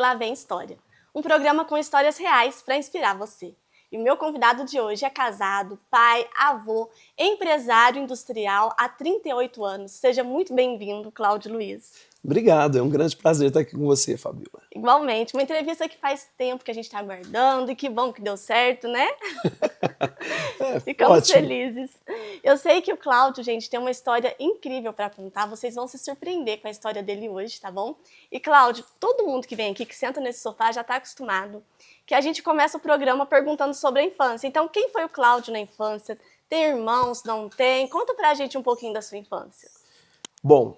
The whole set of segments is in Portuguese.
Lá Vem História, um programa com histórias reais para inspirar você. E o meu convidado de hoje é casado, pai, avô, empresário industrial há 38 anos. Seja muito bem-vindo, Cláudio Luiz. Obrigado, é um grande prazer estar aqui com você, Fabiola. Igualmente, uma entrevista que faz tempo que a gente está aguardando e que bom que deu certo, né? Ficamos felizes. Eu sei que o Cláudio, gente, tem uma história incrível para contar. Vocês vão se surpreender com a história dele hoje, tá bom? E Cláudio, todo mundo que vem aqui, que senta nesse sofá, já está acostumado que a gente começa o programa perguntando sobre a infância. Então, quem foi o Cláudio na infância? Tem irmãos? Não tem? Conta pra gente um pouquinho da sua infância. Bom,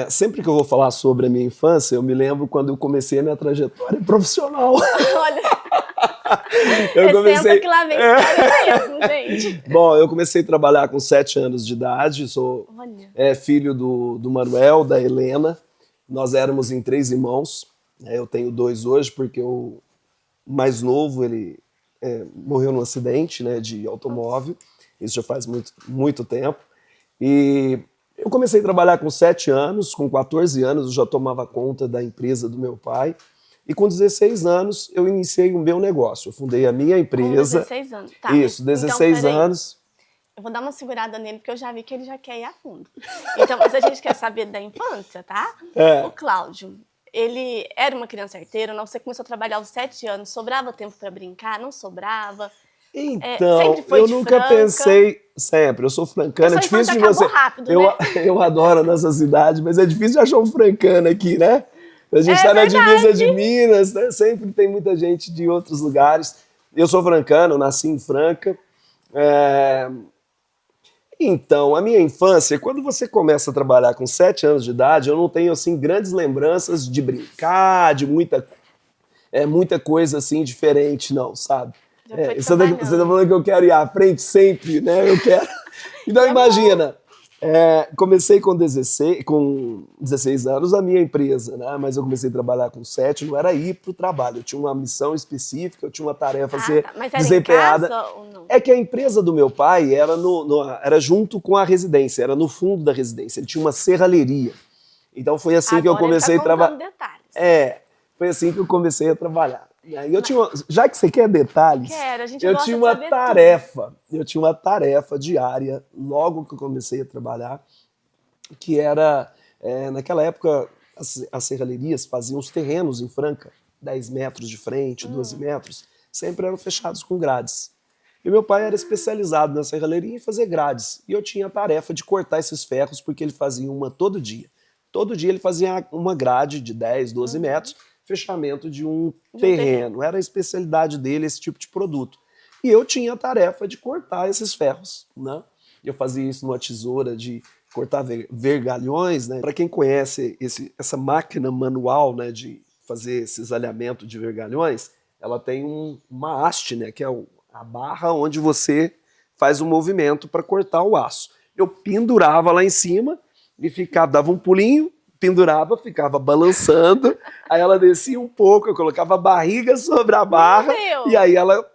sempre que eu vou falar sobre a minha infância, eu me lembro quando eu comecei a minha trajetória profissional. Olha, senta que lá vem história mesmo, gente. Bom, eu comecei a trabalhar com 7 anos de idade, sou filho do Manuel, da Helena. Nós éramos em 3 irmãos, eu tenho 2 hoje, porque o mais novo, ele morreu num acidente, né, de automóvel. Isso já faz muito, muito tempo. E eu comecei a trabalhar com 7 anos, com 14 anos eu já tomava conta da empresa do meu pai. E com 16 anos eu iniciei o meu negócio. Eu fundei a minha empresa. Com 16 anos, tá. Isso, 16 então, anos. Eu vou dar uma segurada nele, porque eu já vi que ele já quer ir a fundo. Então, mas a gente quer saber da infância, tá? O Cláudio, ele era uma criança arteira, não? Você começou a trabalhar aos 7 anos, sobrava tempo para brincar? Não sobrava? Então, sempre foi eu nunca pensei... Sempre, eu sou francano, é difícil de você... rápido, eu adoro nessas idades, mas é difícil de achar um francano aqui, né? A gente está na divisa de Minas, né? Sempre tem muita gente de outros lugares. Eu sou francano, nasci em Franca. Então, a minha infância, quando você começa a trabalhar com 7 anos de idade, eu não tenho assim grandes lembranças de brincar, de muita coisa assim diferente, não, sabe? Você tá falando que eu quero ir à frente sempre, né? Eu quero. Então, imagina, comecei com 16 anos a minha empresa, né? Mas eu comecei a trabalhar com 7, não era ir para o trabalho, eu tinha uma missão específica, eu tinha uma tarefa a ser desempenhada. Mas era em casa ou não? É que a empresa do meu pai era junto com a residência, era no fundo da residência, ele tinha uma serralheria. Então foi assim que eu comecei a trabalhar. Foi assim que eu comecei a trabalhar. E aí já que você quer detalhes, eu tinha uma tarefa diária, logo que eu comecei a trabalhar, que era, naquela época, as serralherias faziam os terrenos em Franca, 10 metros de frente, 12 metros, sempre eram fechados com grades. E meu pai era especializado na serralheria em fazer grades, e eu tinha a tarefa de cortar esses ferros, porque ele fazia uma todo dia. Todo dia ele fazia uma grade de 10, 12 metros, fechamento de um terreno. Era a especialidade dele, esse tipo de produto. E eu tinha a tarefa de cortar esses ferros, né? Eu fazia isso numa tesoura de cortar vergalhões, né? Para quem conhece essa máquina manual, né, de fazer esses alinhamentos de vergalhões, ela tem uma haste, né, que é a barra onde você faz o movimento para cortar o aço. Eu pendurava lá em cima e dava um pulinho, pendurava, ficava balançando, aí ela descia um pouco, eu colocava a barriga sobre a barra e aí ela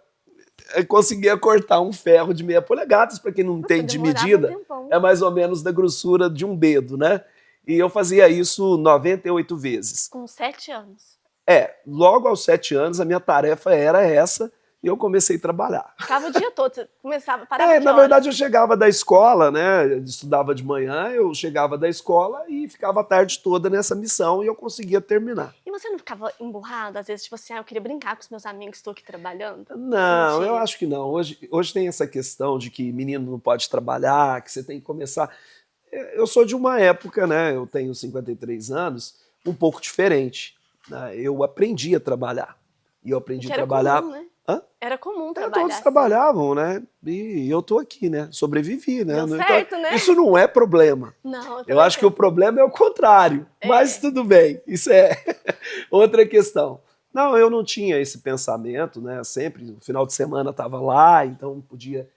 conseguia cortar um ferro de 0,5 polegadas, para quem não entende de medida, é mais ou menos da grossura de um dedo, né? E eu fazia isso 98 vezes. Com 7 anos? Logo aos 7 anos a minha tarefa era essa, e eu comecei a trabalhar. Ficava o dia todo, você começava a parar na verdade eu chegava da escola, né, eu estudava de manhã, eu chegava da escola e ficava a tarde toda nessa missão e eu conseguia terminar. E você não ficava emburrado, às vezes, tipo assim, eu queria brincar com os meus amigos, estou aqui trabalhando? Não, eu acho que não. Hoje tem essa questão de que menino não pode trabalhar, que você tem que começar... Eu sou de uma época, né, eu tenho 53 anos, um pouco diferente, né? Eu aprendi a trabalhar. E eu aprendi a trabalhar... Comum, né? Era comum trabalhar. Todos trabalhavam, né? E eu tô aqui, né? Sobrevivi, né? Deu certo, né? Isso não é problema. Não, eu acho que o problema é o contrário. Mas tudo bem, isso é outra questão. Não, eu não tinha esse pensamento, né? Sempre, no final de semana estava lá, então podia...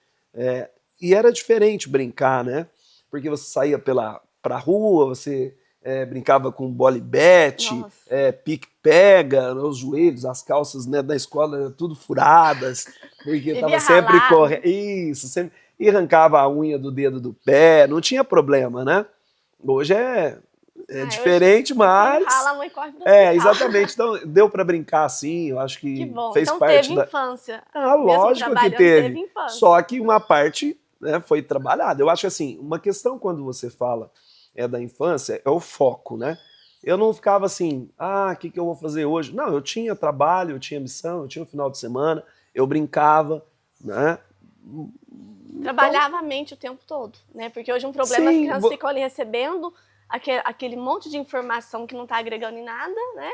E era diferente brincar, né? Porque você saía pra rua, você... brincava com bola-bete, pique-pega, os joelhos, as calças, né, da escola eram tudo furadas, porque estava sempre correndo. Isso, sempre. E arrancava a unha do dedo do pé, não tinha problema, né? Hoje é diferente, mas... Rala, a mãe corre pro hospital. Exatamente. Então, deu para brincar assim, eu acho que bom. fez então, parte teve infância. Lógico que teve. Infância. Só que uma parte, né, foi trabalhada. Eu acho que assim, uma questão quando você fala da infância é o foco, né? Eu não ficava assim, o que eu vou fazer hoje? Não, eu tinha trabalho, eu tinha missão, eu tinha um final de semana, eu brincava, né? Trabalhava a mente o tempo todo, né? Porque hoje um problema as crianças ficam ali recebendo aquele monte de informação que não está agregando em nada, né?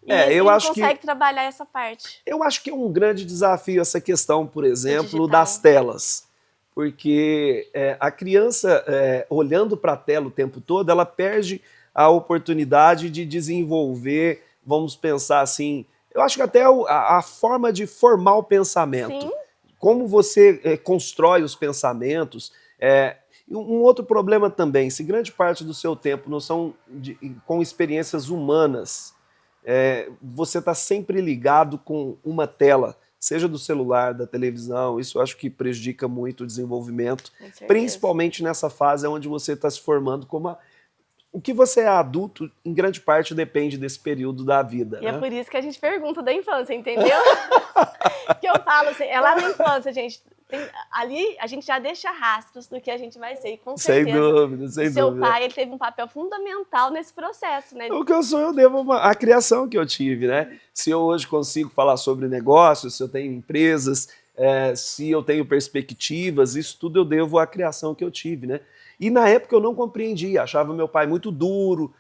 E eu acho que consegue trabalhar essa parte. Eu acho que é um grande desafio essa questão, por exemplo, das telas. Porque a criança, olhando para a tela o tempo todo, ela perde a oportunidade de desenvolver, vamos pensar assim, eu acho que até a forma de formar o pensamento. Sim. Como você constrói os pensamentos. Um outro problema também, se grande parte do seu tempo não são com experiências humanas, você está sempre ligado com uma tela, seja do celular, da televisão, isso eu acho que prejudica muito o desenvolvimento, principalmente nessa fase onde você está se formando como o que você é adulto, em grande parte, depende desse período da vida. E é por isso que a gente pergunta da infância, entendeu? Que eu falo assim, lá na infância, gente, ali a gente já deixa rastros do que a gente vai ser. E com certeza, sem dúvida. Seu pai, ele teve um papel fundamental nesse processo, né? O que eu sou, eu devo à criação que eu tive, né? Se eu hoje consigo falar sobre negócios, se eu tenho empresas, se eu tenho perspectivas, isso tudo eu devo à criação que eu tive, né? E na época eu não compreendia, achava meu pai muito duro,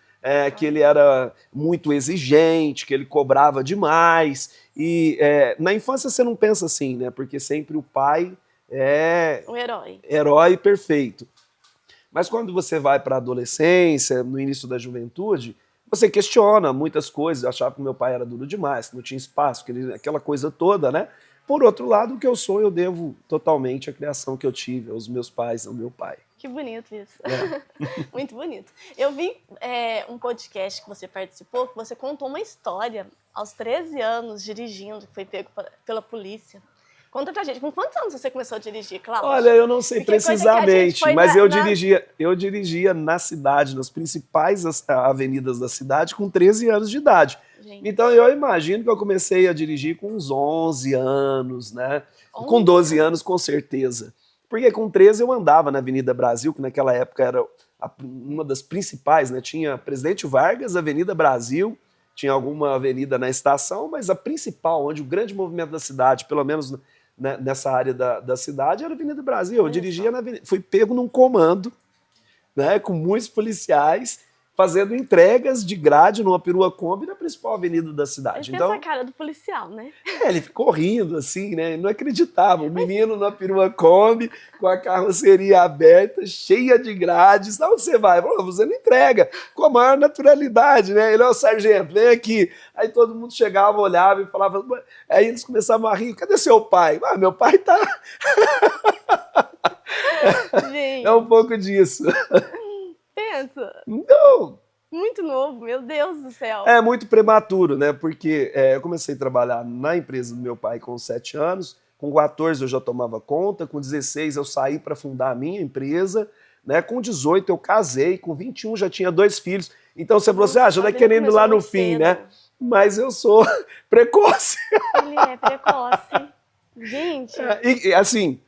que ele era muito exigente, que ele cobrava demais. E na infância você não pensa assim, né? Porque sempre o pai é um herói. Herói perfeito. Mas quando você vai para a adolescência, no início da juventude, você questiona muitas coisas. Eu achava que meu pai era duro demais, que não tinha espaço, aquela coisa toda, né? Por outro lado, o que eu sou, eu devo totalmente à criação que eu tive, aos meus pais, ao meu pai. Que bonito isso. Muito bonito. Eu vi um podcast que você participou, que você contou uma história aos 13 anos dirigindo, que foi pego pela polícia. Conta pra gente, com quantos anos você começou a dirigir, Cláudio? Olha, eu não sei precisamente, mas eu dirigia na cidade, nas principais avenidas da cidade, com 13 anos de idade. Gente. Então eu imagino que eu comecei a dirigir com uns 11 anos, né? 11? Com 12 anos, com certeza. Porque com 13 eu andava na Avenida Brasil, que naquela época era uma das principais, né? Tinha Presidente Vargas, Avenida Brasil, tinha alguma avenida na estação, mas a principal, onde o grande movimento da cidade, pelo menos nessa área da cidade, era a Avenida Brasil. Eu dirigia na avenida, fui pego num comando, né, com muitos policiais, fazendo entregas de grade numa perua Kombi na principal avenida da cidade. Ele fez a cara do policial, né? Ele ficou rindo, assim, né? Ele não acreditava. O menino na perua Kombi, com a carroceria aberta, cheia de grades. Onde você vai? Falou, você não entrega. Com a maior naturalidade, né? Ele, sargento, vem aqui. Aí todo mundo chegava, olhava e falava... Aí eles começavam a rir. Cadê seu pai? Meu pai tá... Gente. É um pouco disso. Pensa. Não. Muito novo, meu Deus do céu. É muito prematuro, né? Porque eu comecei a trabalhar na empresa do meu pai com 7 anos, com 14 eu já tomava conta, com 16 eu saí para fundar a minha empresa, né? Com 18 eu casei, com 21 já tinha 2 filhos. Então você falou assim, já tá querendo ir lá no fim, cedo, né? Mas eu sou precoce. Ele é precoce. Gente. E assim...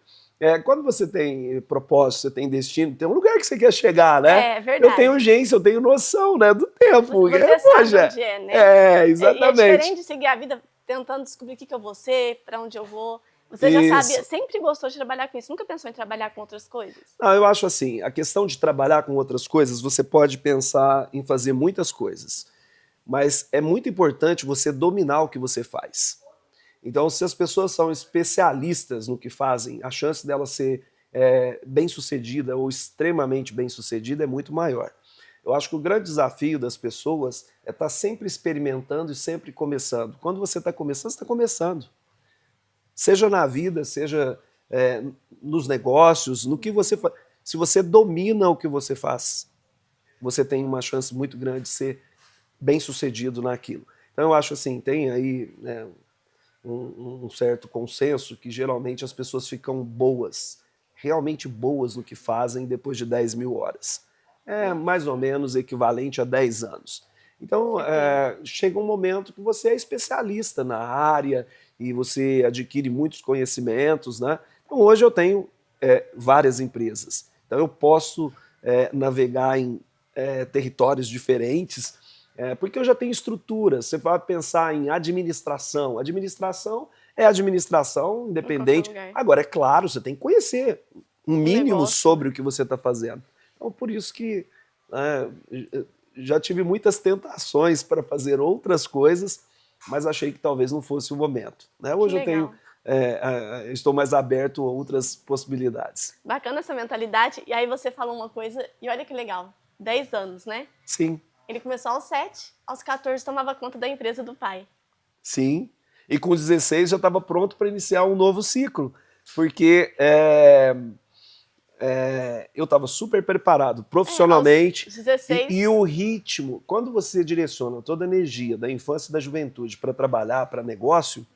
quando você tem propósito, você tem destino, tem um lugar que você quer chegar, né? É verdade. Eu tenho urgência, eu tenho noção, né, do tempo. Você sabe onde é, né? Exatamente. E é diferente de seguir a vida tentando descobrir o que eu vou ser, para onde eu vou. Você já sabia, sempre gostou de trabalhar com isso, nunca pensou em trabalhar com outras coisas? Não, eu acho assim, a questão de trabalhar com outras coisas, você pode pensar em fazer muitas coisas, mas é muito importante você dominar o que você faz. Então, se as pessoas são especialistas no que fazem, a chance dela ser bem-sucedida ou extremamente bem-sucedida é muito maior. Eu acho que o grande desafio das pessoas é estar sempre experimentando e sempre começando. Quando você está começando, você está começando. Seja na vida, seja nos negócios, no que você faz. Se você domina o que você faz, você tem uma chance muito grande de ser bem-sucedido naquilo. Então, eu acho assim, tem aí... um certo consenso que geralmente as pessoas ficam boas, realmente boas no que fazem depois de 10 mil horas. é mais ou menos equivalente a 10 anos. Então, chega um momento que você é especialista na área e você adquire muitos conhecimentos, né? Então, hoje eu tenho várias empresas. Então, eu posso navegar em territórios diferentes, porque eu já tenho estrutura. Você vai pensar em administração. Administração é administração independente. Agora, é claro, você tem que conhecer um mínimo sobre o que você está fazendo. Então, por isso que já tive muitas tentações para fazer outras coisas, mas achei que talvez não fosse o momento. Né? Hoje eu tenho, estou mais aberto a outras possibilidades. Bacana essa mentalidade. E aí você falou uma coisa, e olha que legal, 10 anos, né? Sim. Ele começou aos 7, aos 14 tomava conta da empresa do pai. Sim, e com 16 já estava pronto para iniciar um novo ciclo, porque eu estava super preparado profissionalmente, 16... e o ritmo, quando você direciona toda a energia da infância e da juventude para trabalhar, para negócio,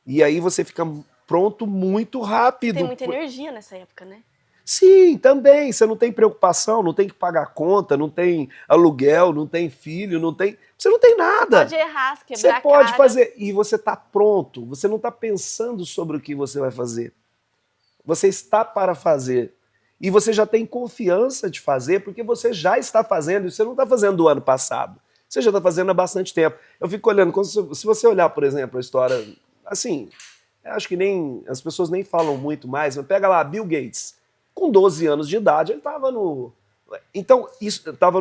e aí você fica pronto muito rápido. Tem muita energia nessa época, né? Sim, também. Você não tem preocupação, não tem que pagar conta, não tem aluguel, não tem filho, você não tem nada. Você pode errar, quebrar você a pode cara. fazer e você está pronto. Você não está pensando sobre o que você vai fazer. Você está para fazer. E você já tem confiança de fazer porque você já está fazendo. E você não está fazendo do ano passado. Você já está fazendo há bastante tempo. Eu fico olhando, se você olhar, por exemplo, a história, assim, acho que as pessoas nem falam muito mais, mas pega lá, Bill Gates. Com 12 anos de idade, ele estava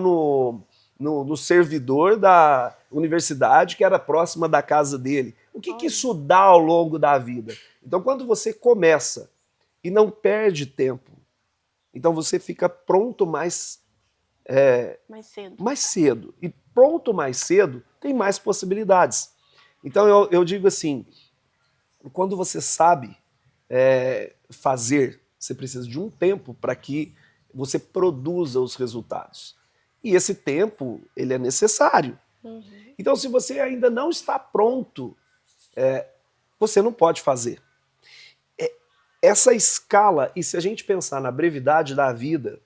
no servidor da universidade que era próxima da casa dele. O que isso dá ao longo da vida? Então, quando você começa e não perde tempo, então você fica pronto mais cedo. E pronto mais cedo tem mais possibilidades. Então, eu digo assim, quando você sabe fazer, você precisa de um tempo para que você produza os resultados. E esse tempo, ele é necessário. Uhum. Então, se você ainda não está pronto, você não pode fazer. Essa escala, e se a gente pensar na brevidade da vida,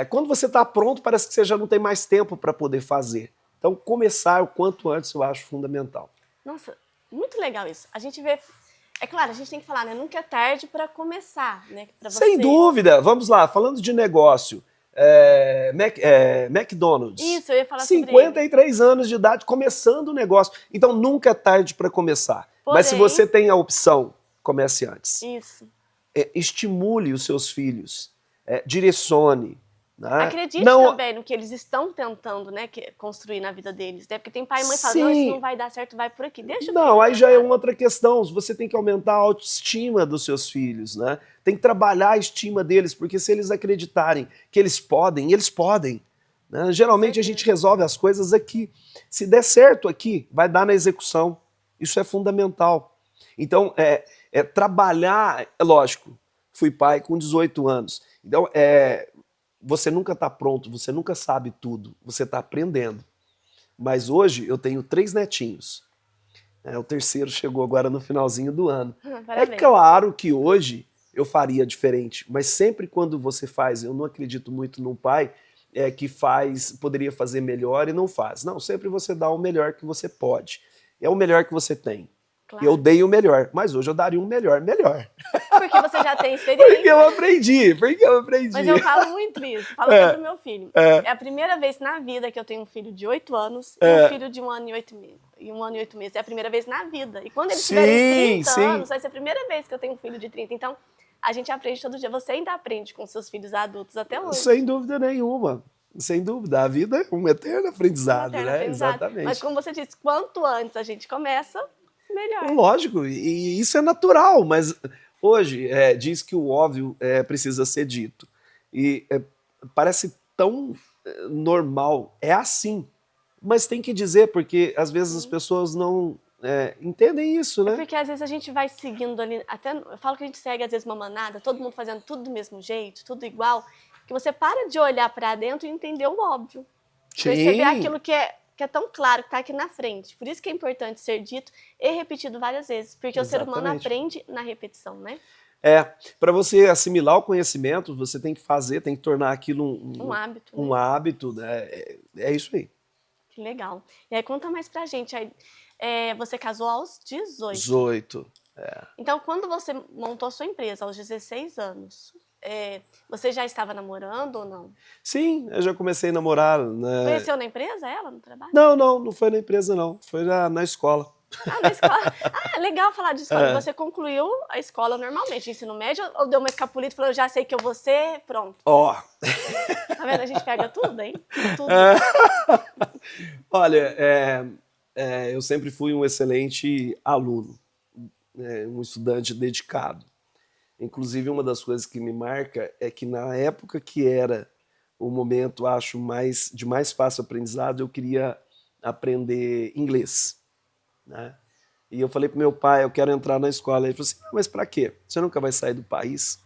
quando você está pronto, parece que você já não tem mais tempo para poder fazer. Então, começar o quanto antes eu acho fundamental. Nossa, muito legal isso. A gente vê... É claro, a gente tem que falar, né? Nunca é tarde para começar, né? Pra você... Sem dúvida. Vamos lá, falando de negócio. McDonald's. Isso, eu ia falar 53 anos de idade, começando o negócio. Então, nunca é tarde para começar. Porém, mas se você tem a opção, comece antes. Isso. Estimule os seus filhos. Direcione. Né? Acredite também no que eles estão tentando, né, construir na vida deles. Né? Porque tem pai e mãe que falam, não, isso não vai dar certo, vai por aqui. Deixa não, aí já é uma outra questão. Você tem que aumentar a autoestima dos seus filhos, né? Tem que trabalhar a estima deles, porque se eles acreditarem que eles podem, Né? Geralmente a gente resolve as coisas aqui. Se der certo aqui, vai dar na execução. Isso é fundamental. Então, trabalhar, lógico, fui pai com 18 anos. Então, você nunca está pronto, você nunca sabe tudo, você está aprendendo. Mas hoje eu tenho 3 netinhos. O terceiro chegou agora no finalzinho do ano. Parabéns. É claro que hoje eu faria diferente, mas sempre quando você faz, eu não acredito muito num pai que poderia fazer melhor e não faz. Não, sempre você dá o melhor que você pode. É o melhor que você tem. Claro. Eu dei o melhor, mas hoje eu daria um melhor. Porque você já tem experiência. Porque eu aprendi. Mas eu falo muito isso, falo até pro meu filho. É a primeira vez na vida que eu tenho um filho de 8 anos e um filho de 1 ano e 8 meses. E 1 ano e 8 meses. É a primeira vez na vida. E quando eles tiverem 30 anos, vai ser a primeira vez que eu tenho um filho de 30. Então, a gente aprende todo dia. Você ainda aprende com seus filhos adultos até hoje. Sem dúvida nenhuma. Sem dúvida. A vida é um eterno aprendizado, né? Exatamente. Mas como você disse, quanto antes a gente começa, melhor. Lógico, e isso é natural, mas hoje diz que o óbvio precisa ser dito. E parece tão normal, é assim, mas tem que dizer, porque às vezes as pessoas não entendem isso, né? Porque às vezes a gente vai seguindo ali, até eu falo que a gente segue às vezes uma manada, todo mundo fazendo tudo do mesmo jeito, tudo igual, que você para de olhar para dentro e entender o óbvio. Sim. Perceber aquilo que é tão claro, que está aqui na frente. Por isso que é importante ser dito e repetido várias vezes, porque Exatamente. O ser humano aprende na repetição, né? Para você assimilar o conhecimento, você tem que fazer, tem que tornar aquilo Um hábito, né? um hábito, né? É isso aí. Que legal. E aí, conta mais pra gente. Aí, você casou aos 18. 18. Então, quando você montou a sua empresa aos 16 anos, você já estava namorando ou não? Sim, eu já comecei a namorar, né? Conheceu na empresa ela, no trabalho? Não foi na empresa, não. Foi na escola. Ah, na escola. Ah, legal falar de escola. Você concluiu a escola normalmente, ensino médio, ou deu uma escapulita e falou, já sei que eu vou ser, pronto. Ó. Tá vendo? A gente pega tudo, hein? Tudo. Olha, eu sempre fui um excelente aluno, um estudante dedicado. Inclusive, uma das coisas que me marca é que na época que era o momento, acho, de mais fácil aprendizado, eu queria aprender inglês, né? E eu falei pro meu pai, eu quero entrar na escola. Ele falou assim, mas para quê? Você nunca vai sair do país?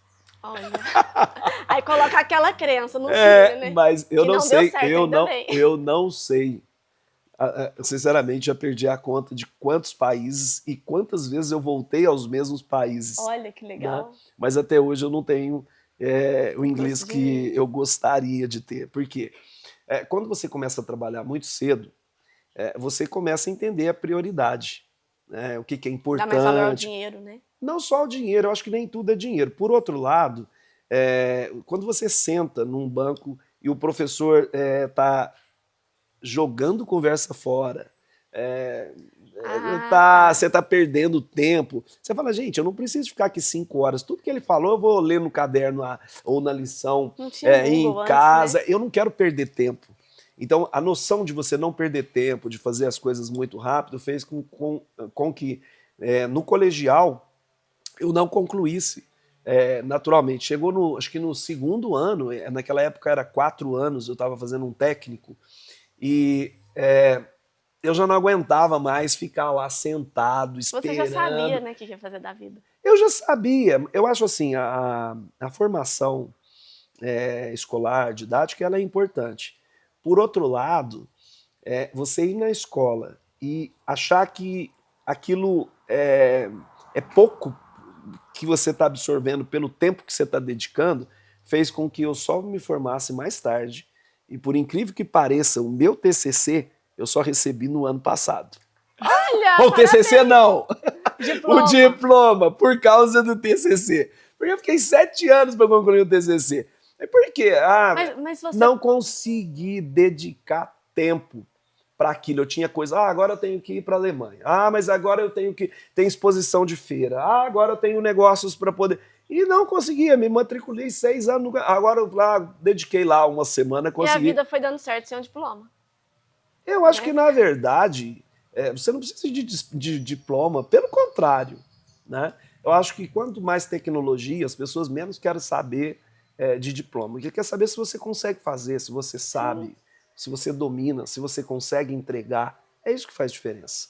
Olha. Aí coloca aquela crença no filho, né? Mas eu que não sei, deu certo, eu não sei. Sinceramente, já perdi a conta de quantos países e quantas vezes eu voltei aos mesmos países. Olha que legal. Né? Mas até hoje eu não tenho o inglês que eu gostaria de ter. Por quê? Quando você começa a trabalhar muito cedo, você começa a entender a prioridade, né? O que é importante. Dá mais valor ao dinheiro, né? Não só o dinheiro, eu acho que nem tudo é dinheiro. Por outro lado, quando você senta num banco e o professor está jogando conversa fora, você está perdendo tempo. Você fala, gente, eu não preciso ficar aqui 5 horas. Tudo que ele falou eu vou ler no caderno ou na lição em casa. Antes, né? Eu não quero perder tempo. Então, a noção de você não perder tempo, de fazer as coisas muito rápido, fez com que no colegial eu não concluísse naturalmente. Chegou acho que no segundo ano, naquela época era 4 anos, eu estava fazendo um técnico, e eu já não aguentava mais ficar lá sentado, esperando. Você já sabia, né, o que ia fazer da vida? Eu já sabia. Eu acho assim, a formação escolar, didática, ela é importante. Por outro lado, você ir na escola e achar que aquilo é pouco que você está absorvendo pelo tempo que você está dedicando, fez com que eu só me formasse mais tarde. E por incrível que pareça, o meu TCC eu só recebi no ano passado. Olha! O TCC não! Diploma. O diploma, por causa do TCC. Porque eu fiquei 7 anos para concluir o TCC. Por quê? Mas você... Não consegui dedicar tempo para aquilo. Eu tinha coisa, agora eu tenho que ir para a Alemanha. Mas agora eu tenho exposição de feira. Agora eu tenho negócios para poder... E não conseguia, me matriculei 6 anos. Agora eu dediquei lá uma semana, consegui. E a vida foi dando certo sem um diploma. Eu acho que, na verdade, você não precisa de diploma, pelo contrário, né? Eu acho que quanto mais tecnologia, as pessoas menos querem saber de diploma. Porque quer saber se você consegue fazer, se você sabe, se você domina, se você consegue entregar. É isso que faz diferença.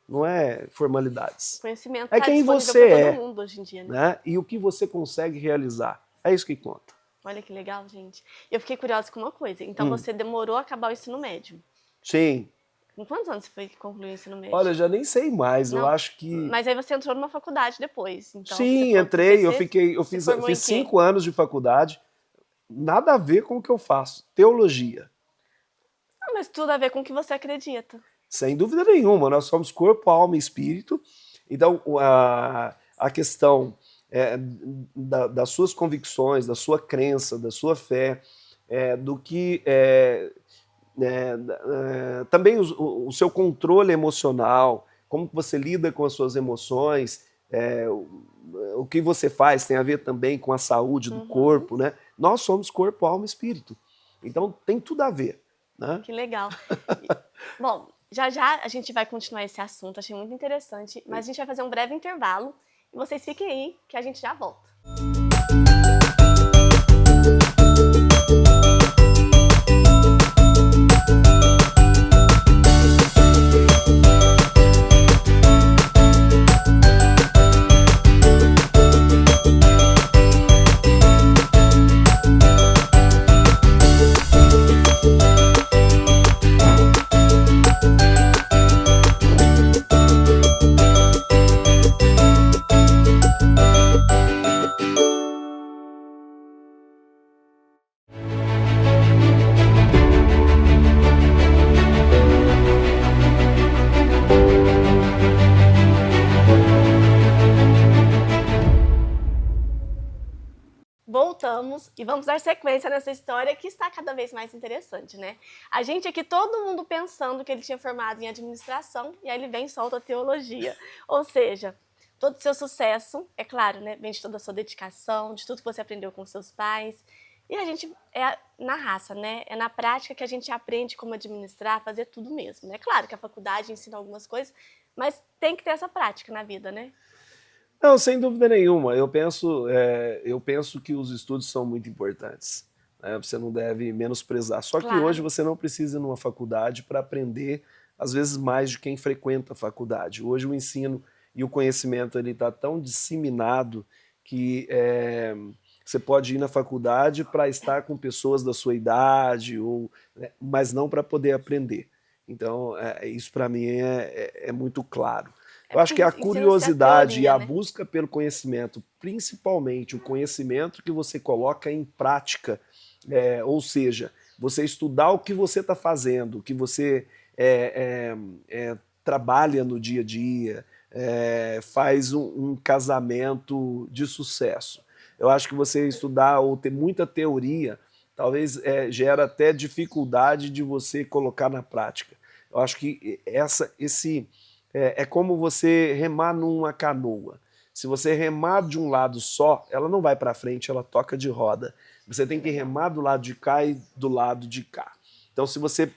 Não é formalidades. Conhecimento é quem você pra todo mundo hoje em dia, né? E o que você consegue realizar. É isso que conta. Olha que legal, gente. Eu fiquei curiosa com uma coisa. Então você demorou a acabar o ensino médio? Sim. Com quantos anos você foi que concluiu o ensino médio? Olha, eu já nem sei mais. Não. Eu acho que... Mas aí você entrou numa faculdade depois. Então, sim, entrei. Eu fiz 5 anos de faculdade. Nada a ver com o que eu faço. Teologia. Mas tudo a ver com o que você acredita. Sem dúvida nenhuma. Nós somos corpo, alma e espírito. Então, a questão das suas convicções, da sua crença, da sua fé, do que... também o seu controle emocional, como você lida com as suas emoções, o que você faz tem a ver também com a saúde do corpo, né? Nós somos corpo, alma e espírito. Então tem tudo a ver, né? Que legal. Bom, já a gente vai continuar esse assunto, achei muito interessante, mas a gente vai fazer um breve intervalo e vocês fiquem aí que a gente já volta. voltamos e vamos dar sequência nessa história que está cada vez mais interessante, né? A gente aqui, todo mundo pensando que ele tinha formado em administração e aí ele vem e solta a teologia. Ou seja, todo o seu sucesso, é claro, né? Vem de toda a sua dedicação, de tudo que você aprendeu com seus pais. E a gente, é na raça, né? É na prática que a gente aprende como administrar, fazer tudo mesmo, né? Claro que a faculdade ensina algumas coisas, mas tem que ter essa prática na vida, né? Não, sem dúvida nenhuma. Eu penso que os estudos são muito importantes, né? Você não deve menosprezar. Só que hoje Claro. você não precisa ir numa faculdade para aprender, às vezes, mais de quem frequenta a faculdade. Hoje o ensino e o conhecimento ele está tão disseminado que você pode ir na faculdade para estar com pessoas da sua idade, né, mas não para poder aprender. Então, isso para mim é muito claro. É Eu acho porque que a ensina-se a curiosidade e teoria, a né? busca pelo conhecimento, principalmente o conhecimento que você coloca em prática, ou seja, você estudar o que você está fazendo, o que você trabalha no dia a dia, faz um casamento de sucesso. Eu acho que você estudar ou ter muita teoria, talvez gera até dificuldade de você colocar na prática. Eu acho que esse é como você remar numa canoa. Se você remar de um lado só, ela não vai para frente, ela toca de roda. Você tem que remar do lado de cá e do lado de cá. Então, se você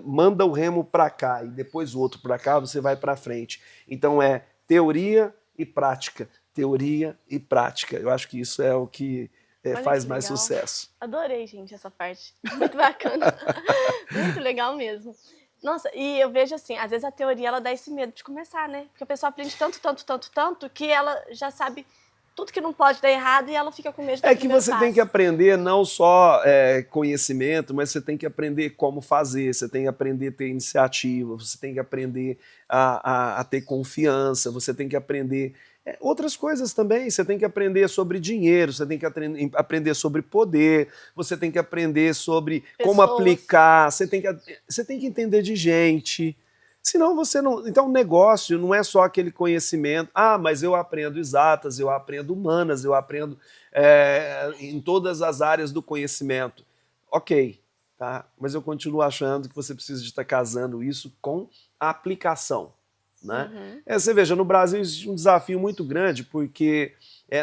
manda o remo para cá e depois o outro para cá, você vai para frente. Então, é teoria e prática. Teoria e prática. Eu acho que isso é o que Olha faz que mais legal. sucesso. Adorei, gente, essa parte. Muito bacana. Muito legal mesmo. Nossa, e eu vejo assim, às vezes a teoria ela dá esse medo de começar, né? Porque a pessoa aprende tanto, tanto, tanto, tanto, que ela já sabe tudo que não pode dar errado e ela fica com medo de dar É o que primeiro você tem que passo. aprender não só conhecimento, mas você tem que aprender como fazer, você tem que aprender a ter iniciativa, você tem que aprender a ter confiança, você tem que aprender outras coisas também. Você tem que aprender sobre dinheiro, você tem que aprender sobre poder, você tem que aprender sobre como Pessoas. aplicar, você tem que entender de gente. Senão você não. Então, o negócio não é só aquele conhecimento. Ah, mas eu aprendo exatas, eu aprendo humanas, eu aprendo em todas as áreas do conhecimento. Ok, tá? Mas eu continuo achando que você precisa de estar casando isso com a aplicação. Né? Uhum. Você veja, no Brasil existe um desafio muito grande porque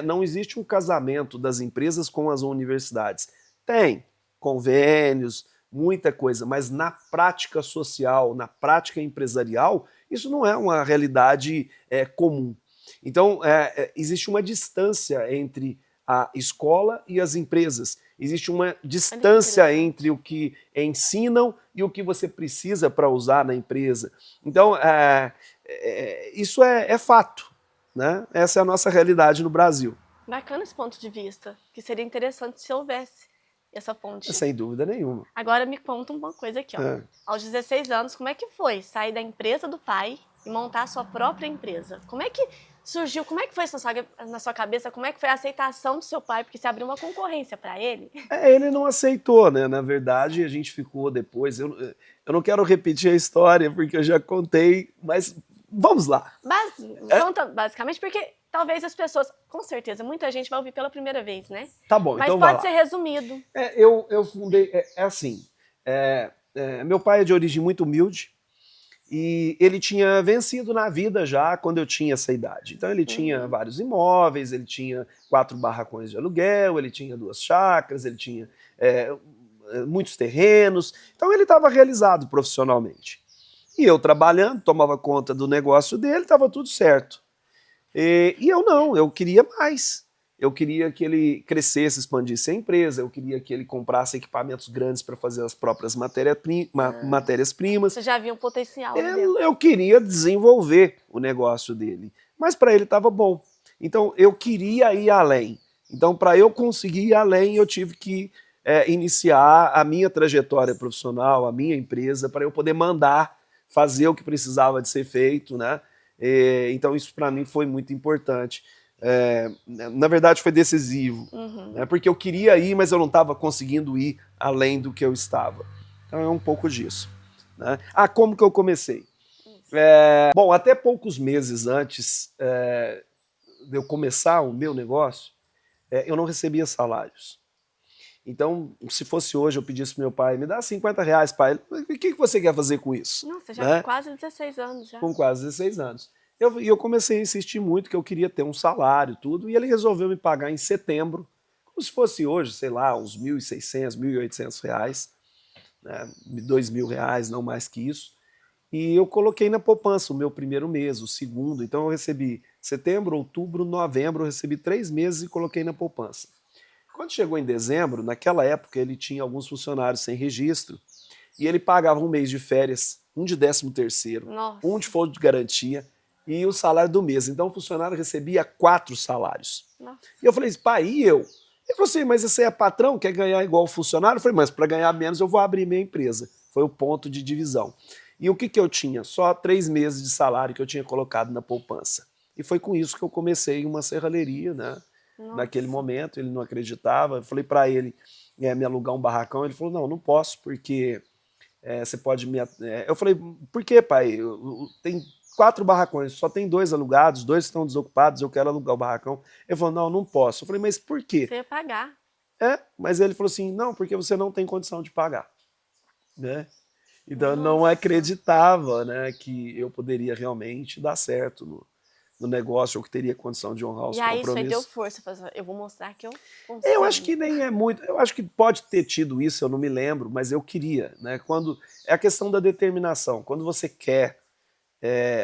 não existe um casamento das empresas com as universidades. Tem convênios, muita coisa, mas na prática social, na prática empresarial, isso não é uma realidade comum. Então, existe uma distância entre a escola e as empresas. Existe uma Olha que distância interessante. entre o que ensinam e o que você precisa para usar na empresa. Então, isso é fato. Né? Essa é a nossa realidade no Brasil. Bacana esse ponto de vista, que seria interessante se houvesse essa ponte. Sem dúvida nenhuma. Agora me conta uma coisa aqui, ó. É. Aos 16 anos, como é que foi sair da empresa do pai e montar a sua própria empresa? Como é que surgiu, como é que foi isso na sua cabeça, como é que foi a aceitação do seu pai, porque você abriu uma concorrência para ele? Ele não aceitou, né? Na verdade, a gente ficou depois. Eu não quero repetir a história, porque eu já contei, mas vamos lá. Conta basicamente porque talvez as pessoas, com certeza, muita gente vai ouvir pela primeira vez, né? Tá bom, Mas então vai pode ser lá. resumido. Eu fundei. Assim. Meu pai é de origem muito humilde e ele tinha vencido na vida já quando eu tinha essa idade. Então ele tinha vários imóveis, ele tinha 4 barracões de aluguel, ele tinha 2 chácaras, ele tinha muitos terrenos. Então ele estava realizado profissionalmente. E eu trabalhando, tomava conta do negócio dele, estava tudo certo. E eu não, eu queria mais. Eu queria que ele crescesse, expandisse a empresa, eu queria que ele comprasse equipamentos grandes para fazer as próprias matérias-primas. Você já viu um potencial ali dentro. Eu queria desenvolver o negócio dele, mas para ele estava bom. Então eu queria ir além. Então, para eu conseguir ir além, eu tive que iniciar a minha trajetória profissional, a minha empresa, para eu poder mandar fazer o que precisava de ser feito, né? Então isso para mim foi muito importante. Na verdade foi decisivo, né? Porque eu queria ir, mas eu não estava conseguindo ir além do que eu estava. Então é um pouco disso. Né? Como que eu comecei? Bom, até poucos meses antes de eu começar o meu negócio, eu não recebia salários. Então, se fosse hoje, eu pedisse pro meu pai, me dá R$ 50, pai. O que você quer fazer com isso? Nossa, já Né? quase 16 anos já. Com quase 16 anos. Eu comecei a insistir muito que eu queria ter um salário, tudo, e ele resolveu me pagar em setembro, como se fosse hoje, sei lá, uns R$ 1.600, R$ 1.800, né, R$ 2.000, não mais que isso. E eu coloquei na poupança o meu primeiro mês, o segundo. Então eu recebi setembro, outubro, novembro, eu recebi 3 meses e coloquei na poupança. Quando chegou em dezembro, naquela época ele tinha alguns funcionários sem registro e ele pagava um mês de férias, um de 13º, Nossa. um de folha de garantia e o salário do mês. Então o funcionário recebia 4 salários. Nossa. E eu falei, pai, e eu? Ele falou assim, mas você é patrão, quer ganhar igual o funcionário? Eu falei, mas para ganhar menos eu vou abrir minha empresa. Foi o ponto de divisão. E o que eu tinha? Só 3 meses de salário que eu tinha colocado na poupança. E foi com isso que eu comecei uma serralheria, né? Nossa. Naquele momento, ele não acreditava. Eu falei para ele me alugar um barracão. Ele falou, não posso, porque você pode me... Eu falei, por que, pai? Tem 4 barracões, só tem 2 alugados, 2 estão desocupados, eu quero alugar o barracão. Ele falou, não posso. Eu falei, mas por quê? Você ia pagar. Mas ele falou assim, não, porque você não tem condição de pagar, né? Então eu não Nossa. acreditava, né, que eu poderia realmente dar certo no negócio, ou que teria condição de honrar os E aí isso aí deu compromissos. força, eu vou mostrar que eu Eu acho consigo. que nem é muito, eu acho que pode ter tido isso, eu não me lembro, mas eu queria, né? É a questão da determinação. Quando você quer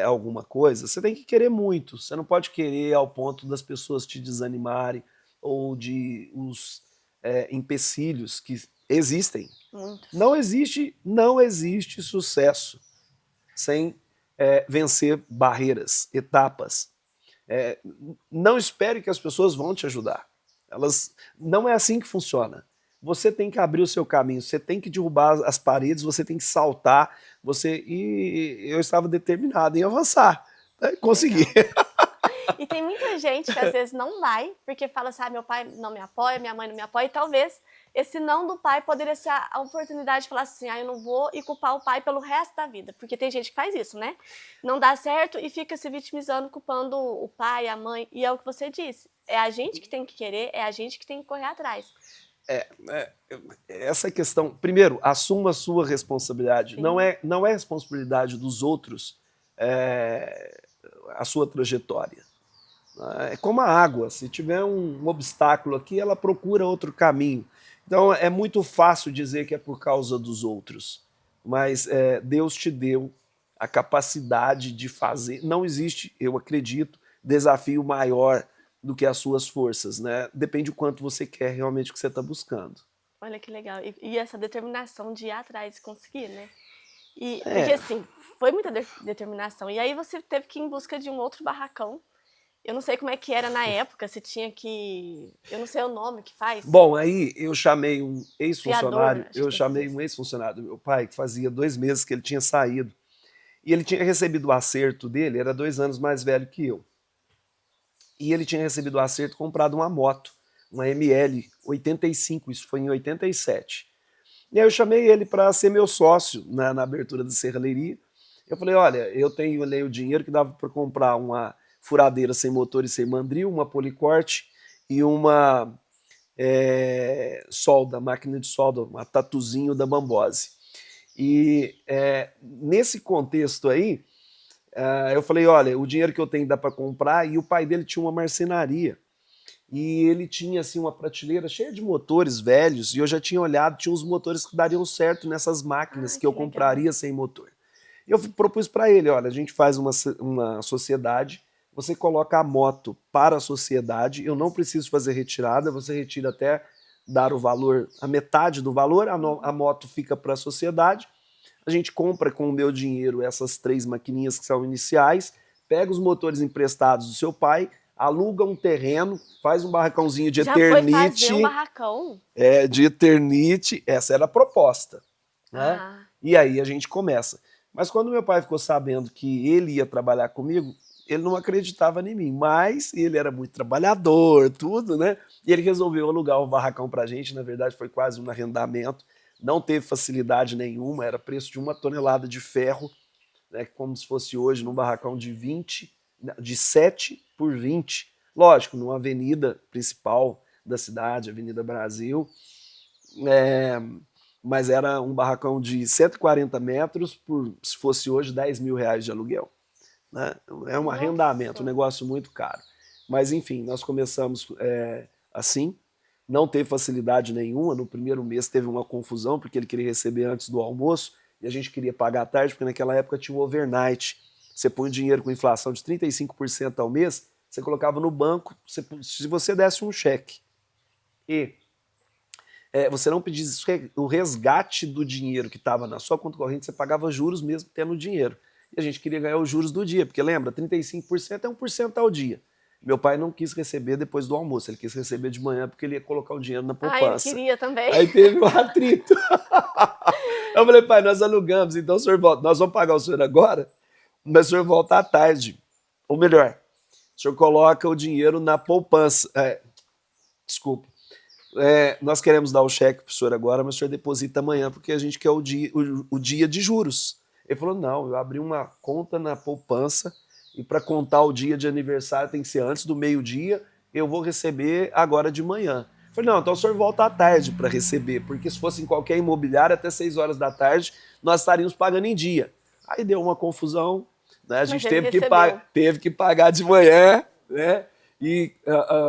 alguma coisa, você tem que querer muito. Você não pode querer ao ponto das pessoas te desanimarem ou de os empecilhos que existem. Muitos. Não existe sucesso sem vencer barreiras, etapas. Não espere que as pessoas vão te ajudar. Não é assim que funciona. Você tem que abrir o seu caminho, você tem que derrubar as paredes, você tem que saltar. E eu estava determinado em avançar. Né? Consegui. E tem muita gente que às vezes não vai, porque fala assim, meu pai não me apoia, minha mãe não me apoia, e talvez esse não do pai poderia ser a oportunidade de falar assim, eu não vou, e culpar o pai pelo resto da vida, porque tem gente que faz isso, né? Não dá certo e fica se vitimizando, culpando o pai, a mãe, e é o que você disse, é a gente que tem que querer, é a gente que tem que correr atrás. Essa questão, primeiro, assuma a sua responsabilidade. Sim. Não é responsabilidade dos outros a sua trajetória. É como a água, se tiver um obstáculo aqui, ela procura outro caminho. Então é muito fácil dizer que é por causa dos outros, mas Deus te deu a capacidade de fazer. Não existe, eu acredito, desafio maior do que as suas forças, né? Depende do quanto você quer realmente o que você está buscando. Olha que legal. E essa determinação de ir atrás e conseguir, né? Porque assim, foi muita determinação. E aí você teve que ir em busca de um outro barracão. Eu não sei como é que era na época, se tinha que... Eu não sei o nome que faz. Bom, aí eu chamei um ex-funcionário, do meu pai, que fazia 2 meses que ele tinha saído. E ele tinha recebido o acerto dele, era 2 anos mais velho que eu. E ele tinha recebido o acerto e comprado uma moto, uma ML 85, isso foi em 87. E aí eu chamei ele para ser meu sócio na abertura da serralheria. Eu falei, olha, eu tenho ali o dinheiro que dava para comprar uma furadeira sem motor e sem mandril, uma policorte e uma solda, máquina de solda, uma tatuzinho da Bambose. E nesse contexto aí, eu falei, olha, o dinheiro que eu tenho dá para comprar, e o pai dele tinha uma marcenaria. E ele tinha assim uma prateleira cheia de motores velhos, e eu já tinha olhado, tinha uns motores que dariam certo nessas máquinas que eu compraria sem motor. E eu propus para ele, olha, a gente faz uma sociedade, você coloca a moto para a sociedade, eu não preciso fazer retirada, você retira até dar o valor, a metade do valor, a moto fica para a sociedade, a gente compra com o meu dinheiro essas 3 maquininhas que são iniciais, pega os motores emprestados do seu pai, aluga um terreno, faz um barracãozinho de Eternite. Já foi fazer um barracão? De Eternite, essa era a proposta. Né? E aí a gente começa. Mas quando meu pai ficou sabendo que ele ia trabalhar comigo, ele não acreditava em mim, mas ele era muito trabalhador, tudo, né? E ele resolveu alugar o barracão pra gente, na verdade foi quase um arrendamento, não teve facilidade nenhuma, era preço de 1 tonelada de ferro, né, como se fosse hoje num barracão de 7 por 20, lógico, numa avenida principal, da cidade, Avenida Brasil. É, mas era um barracão de 140 metros por, se fosse hoje, R$ 10.000 de aluguel. Né? É um arrendamento, um Nossa. negócio muito caro. Mas, enfim, nós começamos assim, não teve facilidade nenhuma. No primeiro mês teve uma confusão, porque ele queria receber antes do almoço e a gente queria pagar à tarde, porque naquela época tinha o overnight. Você põe dinheiro com inflação de 35% ao mês, você colocava no banco, se você desse um cheque e você não pedisse o resgate do dinheiro que estava na sua conta corrente, você pagava juros mesmo tendo dinheiro. E a gente queria ganhar os juros do dia, porque lembra, 35% é 1% ao dia. Meu pai não quis receber depois do almoço, ele quis receber de manhã porque ele ia colocar o dinheiro na Ah, ele poupança. queria também. Aí teve um atrito. Eu falei, pai, nós alugamos, então o senhor volta. Nós vamos pagar o senhor agora, mas o senhor volta à tarde. Ou melhor, o senhor coloca o dinheiro na poupança. Desculpa. Nós queremos dar o cheque para o senhor agora, mas o senhor deposita amanhã, porque a gente quer o dia de juros. Ele falou, não, eu abri uma conta na poupança e para contar o dia de aniversário tem que ser antes do meio-dia, eu vou receber agora de manhã. Eu falei, não, então o senhor volta à tarde para receber, porque se fosse em qualquer imobiliária, até 6 horas da tarde, nós estaríamos pagando em dia. Aí deu uma confusão, né? A Mas gente ele teve que pagar de manhã, né? E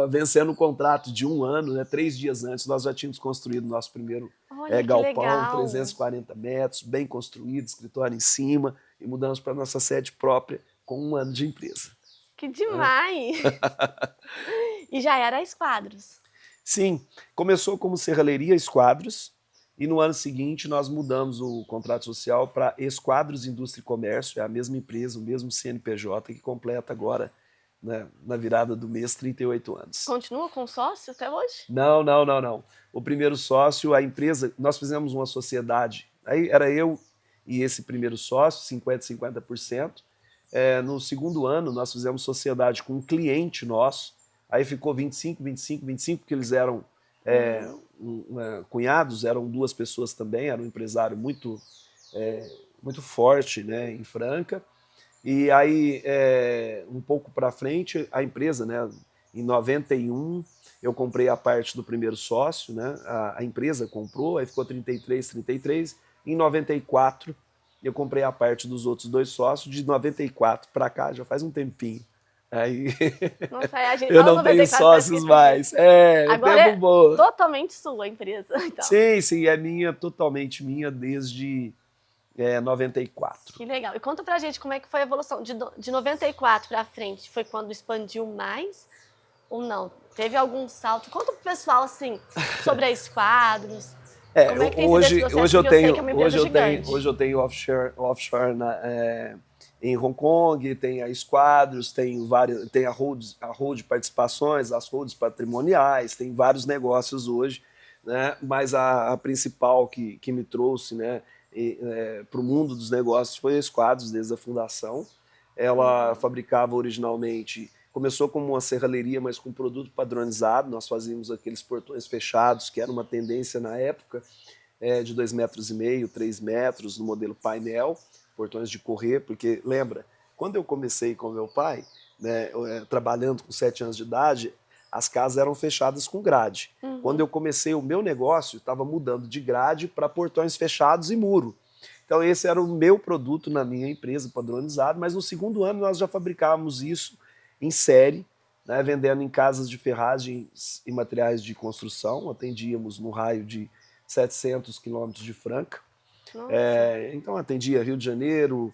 vencendo um contrato de 1 ano, né, 3 dias antes, nós já tínhamos construído nosso primeiro Olha que galpão, legal. 340 metros, bem construído, escritório em cima, e mudamos para nossa sede própria com 1 ano de empresa. Que demais! E já era a Esquadros. Sim, começou como Serralheria Esquadros, e no ano seguinte nós mudamos o contrato social para Esquadros Indústria e Comércio, é a mesma empresa, o mesmo CNPJ, que completa agora, né, na virada do mês, 38 anos. Continua com sócio até hoje? Não, não, não, não. O primeiro sócio, a empresa, nós fizemos uma sociedade, aí era eu e esse primeiro sócio, 50%. No segundo ano, nós fizemos sociedade com um cliente nosso, aí ficou 25, 25, 25, porque eles eram cunhados, eram 2 pessoas também, era um empresário muito, muito forte, né, em Franca. E aí, um pouco para frente, a empresa, né, em 91, eu comprei a parte do primeiro sócio, né, a empresa comprou, aí ficou 33, 33. Em 94, eu comprei a parte dos outros 2 sócios, de 94 para cá, já faz um tempinho. Aí Nossa, a gente eu fala não tenho 94, parece que sócios esses mais. dias. Agora Tempo bom. totalmente sua a empresa. Então. Sim, sim, é minha, totalmente minha, desde 94. Que legal. E conta pra gente como é que foi a evolução de 94 pra frente. Foi quando expandiu mais ou não? Teve algum salto? Conta pro pessoal, assim, sobre a Esquadros. Como é que tem sido esse processo? Hoje eu Porque eu sei tenho, que é uma empresa gigante. hoje eu tenho offshore em Hong Kong, tem a Esquadros, tem a hold participações, as holds patrimoniais, tem vários negócios hoje, né? Mas a principal que me trouxe, né, para o mundo dos negócios foi a Esquadros desde a fundação. Ela fabricava originalmente, começou como uma serralheria, mas com produto padronizado. Nós fazíamos aqueles portões fechados, que era uma tendência na época, de 2,5 metros, 3 metros, no modelo painel, portões de correr, porque lembra, quando eu comecei com meu pai, né, trabalhando com 7 anos de idade, as casas eram fechadas com grade. Quando eu comecei o meu negócio, estava mudando de grade para portões fechados e muro. Então esse era o meu produto na minha empresa, padronizado, mas no segundo ano nós já fabricávamos isso em série, né, vendendo em casas de ferragens e materiais de construção, atendíamos no raio de 700 quilômetros de Franca. Então atendia Rio de Janeiro,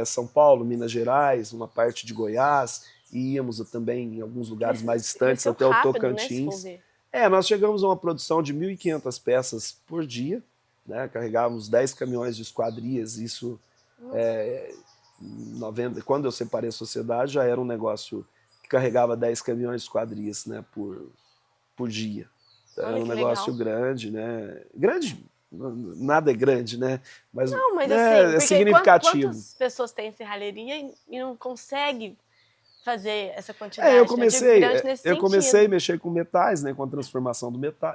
São Paulo, Minas Gerais, uma parte de Goiás, e íamos também em alguns lugares mais distantes, até o Tocantins. Né, nós chegamos a uma produção de 1.500 peças por dia, né? Carregávamos 10 caminhões de esquadrias, isso 90, quando eu separei a sociedade já era um negócio que carregava 10 caminhões de esquadrias, né, por dia. Então, era um negócio grande, né? Grande, nada é grande, né? Mas, não, mas assim, é significativo. Quantas pessoas têm serralheria e não consegue fazer essa quantidade? Eu comecei a mexer com metais, né, com a transformação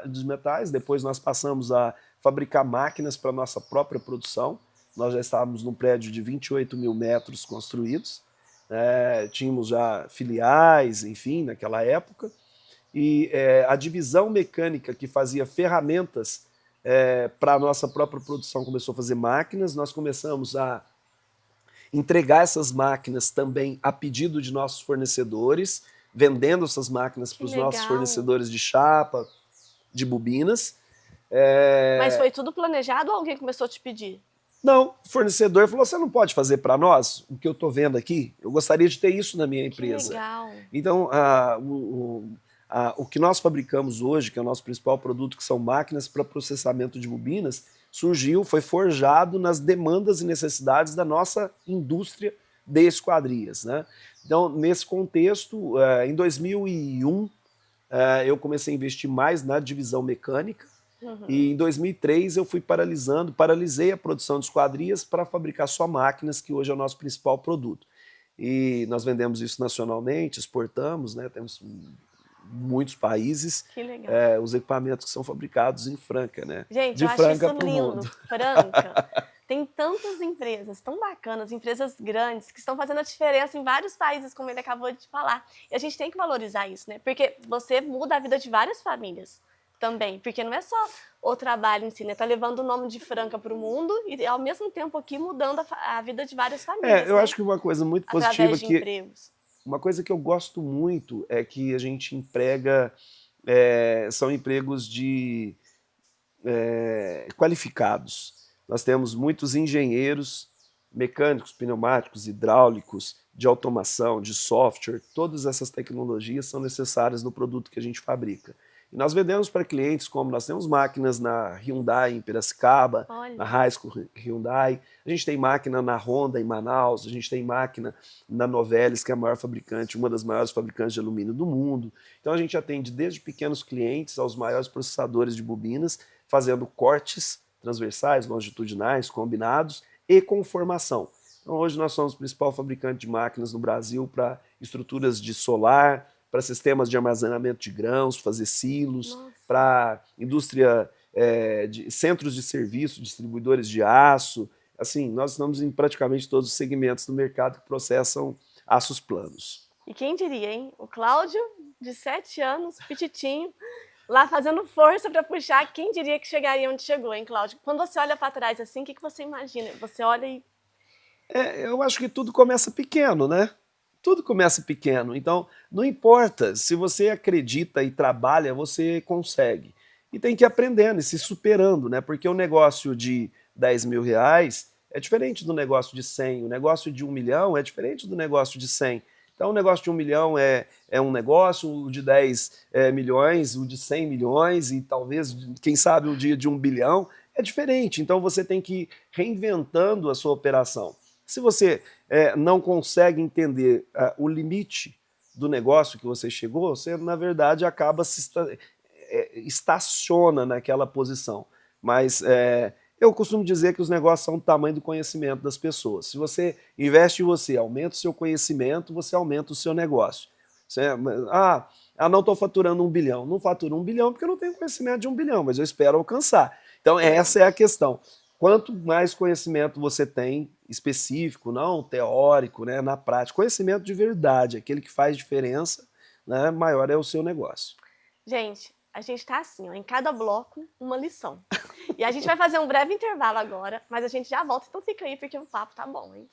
dos metais. Depois nós passamos a fabricar máquinas para nossa própria produção. Nós já estávamos num prédio de 28 mil metros construídos. Tínhamos já filiais, enfim, naquela época. e a divisão mecânica que fazia ferramentas para a nossa própria produção começou a fazer máquinas, nós começamos a entregar essas máquinas também a pedido de nossos fornecedores, vendendo essas máquinas para os nossos fornecedores de chapa, de bobinas. Mas foi tudo planejado ou alguém começou a te pedir? Não, o fornecedor falou, você não pode fazer para nós o que eu estou vendo aqui? Eu gostaria de ter isso na minha empresa. Que legal. Então, o que nós fabricamos hoje, que é o nosso principal produto, que são máquinas para processamento de bobinas, surgiu, foi forjado nas demandas e necessidades da nossa indústria de esquadrias, né? Então, nesse contexto, em 2001, eu comecei a investir mais na divisão mecânica, e em 2003 eu paralisei a produção de esquadrias para fabricar só máquinas, que hoje é o nosso principal produto. E nós vendemos isso nacionalmente, exportamos, né? Temos muitos países, os equipamentos que são fabricados em Franca, né? Gente, de eu acho Franca isso lindo. Franca. Tem tantas empresas tão bacanas, empresas grandes, que estão fazendo a diferença em vários países, como ele acabou de falar. E a gente tem que valorizar isso, né? Porque você muda a vida de várias famílias também. Porque não é só o trabalho em si, né? Tá levando o nome de Franca para o mundo e, ao mesmo tempo, aqui mudando a vida de várias famílias. Eu acho que uma coisa muito positiva através de empregos. Uma coisa que eu gosto muito é que a gente emprega, são empregos qualificados. Nós temos muitos engenheiros mecânicos, pneumáticos, hidráulicos, de automação, de software, todas essas tecnologias são necessárias no produto que a gente fabrica. E nós vendemos para clientes como nós temos máquinas na Hyundai em Piracicaba, na Raisco Hyundai, a gente tem máquina na Honda em Manaus, a gente tem máquina na Novelis, que é a maior fabricante, uma das maiores fabricantes de alumínio do mundo. Então a gente atende desde pequenos clientes aos maiores processadores de bobinas, fazendo cortes transversais, longitudinais, combinados e com formação. Então hoje nós somos o principal fabricante de máquinas no Brasil para estruturas de solar, para sistemas de armazenamento de grãos, fazer silos, para indústria, de centros de serviço, distribuidores de aço. Assim, nós estamos em praticamente todos os segmentos do mercado que processam aços planos. E quem diria, hein? O Cláudio, de 7 anos, pititinho, lá fazendo força para puxar, quem diria que chegaria onde chegou, hein, Cláudio? Quando você olha para trás assim, o que você imagina? Você olha e... eu acho que tudo começa pequeno, né? Tudo começa pequeno, então não importa, se você acredita e trabalha, você consegue. E tem que ir aprendendo e se superando, né? Porque o negócio de 10 mil reais é diferente do negócio de 100, o negócio de 1 milhão é diferente do negócio de 100. Então o negócio de 1 milhão é um negócio, o de 10 milhões, o de 100 milhões e talvez, quem sabe, o dia de 1 bilhão é diferente. Então você tem que ir reinventando a sua operação. Se você não consegue entender o limite do negócio que você chegou, você, na verdade, acaba estaciona naquela posição. Mas eu costumo dizer que os negócios são do tamanho do conhecimento das pessoas. Se você investe em você, aumenta o seu conhecimento, você aumenta o seu negócio. Não estou faturando 1 bilhão. Não faturo 1 bilhão porque eu não tenho conhecimento de 1 bilhão, mas eu espero alcançar. Então essa é a questão. Quanto mais conhecimento você tem, específico, não teórico, né, na prática, conhecimento de verdade, aquele que faz diferença, né, maior é o seu negócio. Gente, a gente está assim, ó, em cada bloco, uma lição. E a gente vai fazer um breve intervalo agora, mas a gente já volta, então fica aí porque o papo tá bom, hein?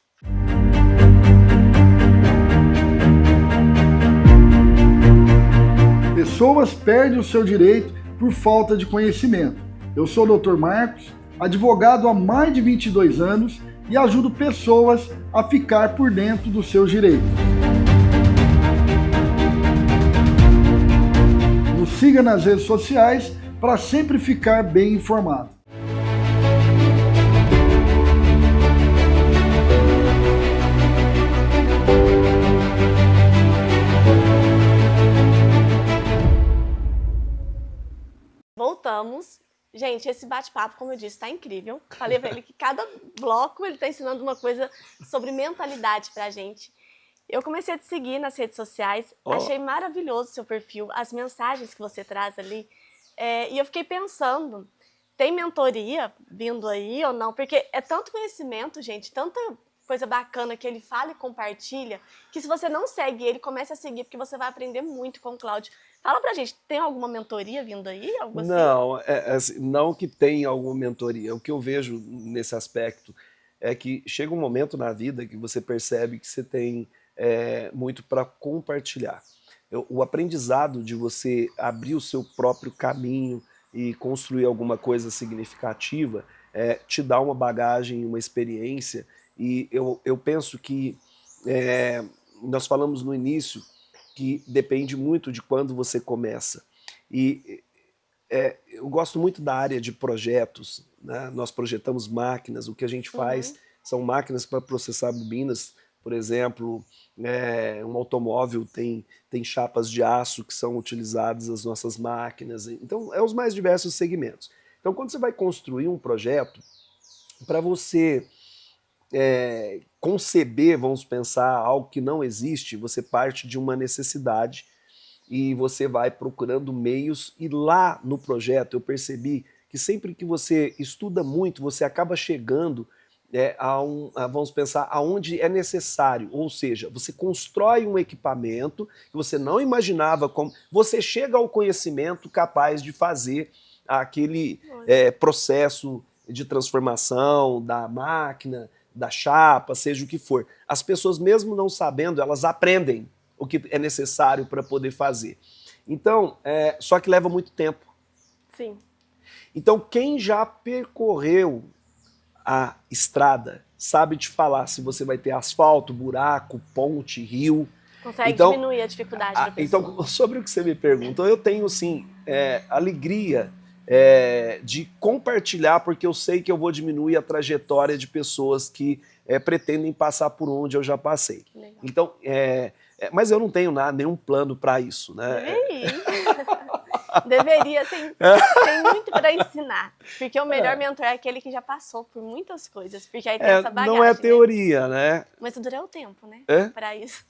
Pessoas perdem o seu direito por falta de conhecimento. Eu sou o Dr. Marcos, advogado há mais de 22 anos e ajudo pessoas a ficar por dentro dos seus direitos. Nos siga nas redes sociais para sempre ficar bem informado. Voltamos. Gente, esse bate-papo, como eu disse, está incrível. Falei para ele que cada bloco ele está ensinando uma coisa sobre mentalidade para a gente. Eu comecei a te seguir nas redes sociais, achei maravilhoso o seu perfil, as mensagens que você traz ali. E eu fiquei pensando, tem mentoria vindo aí ou não? Porque é tanto conhecimento, gente, tanta coisa bacana que ele fala e compartilha, que se você não segue ele, comece a seguir, porque você vai aprender muito com o Cláudio. Fala pra gente, tem alguma mentoria vindo aí? Algo assim? Não, assim, não que tenha alguma mentoria. O que eu vejo nesse aspecto é que chega um momento na vida que você percebe que você tem muito para compartilhar. O aprendizado de você abrir o seu próprio caminho e construir alguma coisa significativa te dá uma bagagem, uma experiência, e eu penso que nós falamos no início que depende muito de quando você começa. E eu gosto muito da área de projetos, né? Nós projetamos máquinas, o que a gente faz são máquinas para processar bobinas, por exemplo, um automóvel tem chapas de aço que são utilizadas nas nossas máquinas, então os mais diversos segmentos. Então quando você vai construir um projeto, para você conceber, vamos pensar, algo que não existe, você parte de uma necessidade e você vai procurando meios, e lá no projeto eu percebi que sempre que você estuda muito, você acaba chegando vamos pensar, aonde é necessário, ou seja, você constrói um equipamento que você não imaginava como, você chega ao conhecimento capaz de fazer aquele processo de transformação da máquina, da chapa, seja o que for. As pessoas, mesmo não sabendo, elas aprendem o que é necessário para poder fazer. Então, só que leva muito tempo. Sim. Então, quem já percorreu a estrada sabe te falar se você vai ter asfalto, buraco, ponte, rio. Consegue diminuir a dificuldade da pessoa. Então, sobre o que você me perguntou, eu tenho, sim, alegria de compartilhar, porque eu sei que eu vou diminuir a trajetória de pessoas que pretendem passar por onde eu já passei. Legal. Então, mas eu não tenho nenhum plano para isso, né? Deveria, tem muito para ensinar. Porque o melhor mentor é aquele que já passou por muitas coisas. Porque aí tem essa bagagem. Não é teoria, né? Mas tudo é o tempo, né? Para isso.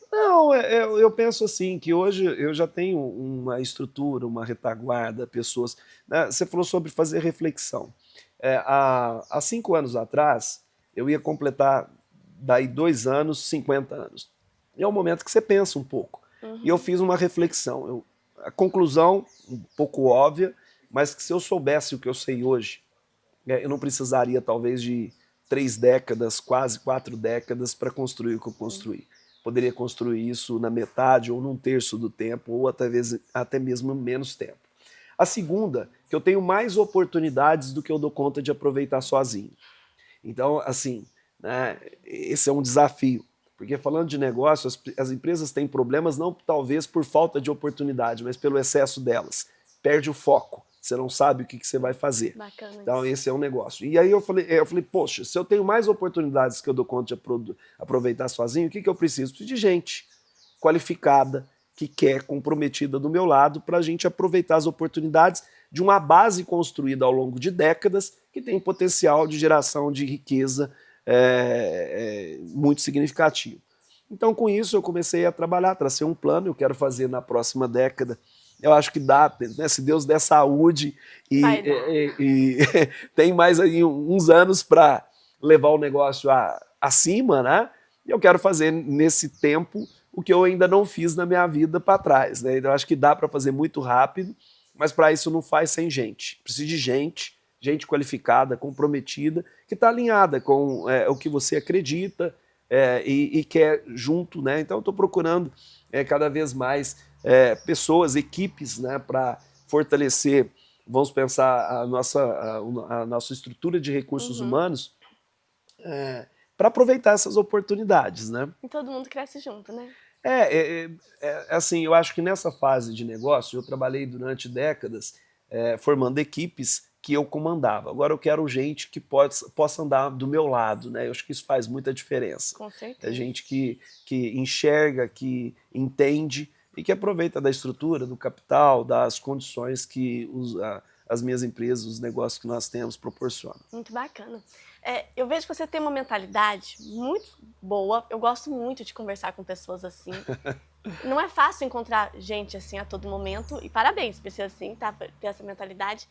Não, eu penso assim, que hoje eu já tenho uma estrutura, uma retaguarda, pessoas. Né? Você falou sobre fazer reflexão. Há 5 anos atrás, eu ia completar, daí 2 anos, 50 anos. E é um momento que você pensa um pouco. E eu fiz uma reflexão. A conclusão, um pouco óbvia, mas que se eu soubesse o que eu sei hoje, eu não precisaria talvez de 3 décadas, quase 4 décadas para construir o que eu construí. Poderia construir isso na metade ou num terço do tempo, ou até mesmo menos tempo. A segunda, que eu tenho mais oportunidades do que eu dou conta de aproveitar sozinho. Então, assim, né, esse é um desafio. Porque falando de negócio, as empresas têm problemas não talvez por falta de oportunidade, mas pelo excesso delas. Perde o foco, você não sabe o que você vai fazer. Bacana. Então esse é um negócio. E aí eu falei, poxa, se eu tenho mais oportunidades que eu dou conta de aproveitar sozinho, o que eu preciso? Preciso de gente qualificada, que quer, comprometida do meu lado, para a gente aproveitar as oportunidades de uma base construída ao longo de décadas, que tem potencial de geração de riqueza muito significativo. Então, com isso, eu comecei a trabalhar, tracei um plano, eu quero fazer na próxima década. Eu acho que dá, né? Se Deus der saúde e tem mais aí uns anos para levar o negócio acima, né? Eu quero fazer nesse tempo o que eu ainda não fiz na minha vida para trás, né? Então, eu acho que dá para fazer muito rápido, mas para isso não faz sem gente. Precisa de gente qualificada, comprometida, que está alinhada com o que você acredita e quer junto, né? Então eu estou procurando cada vez mais pessoas, equipes, né, para fortalecer, vamos pensar, a nossa estrutura de recursos humanos, para aproveitar essas oportunidades, né? E todo mundo cresce junto, né? Assim, eu acho que nessa fase de negócio, eu trabalhei durante décadas formando equipes que eu comandava. Agora eu quero gente que possa andar do meu lado, né? Eu acho que isso faz muita diferença. Com certeza. É gente que enxerga, que entende e que aproveita da estrutura, do capital, das condições que as minhas empresas, os negócios que nós temos proporcionam. Muito bacana. Eu vejo que você tem uma mentalidade muito boa. Eu gosto muito de conversar com pessoas assim. Não é fácil encontrar gente assim a todo momento. E parabéns por ser assim, tá? Por ter essa mentalidade.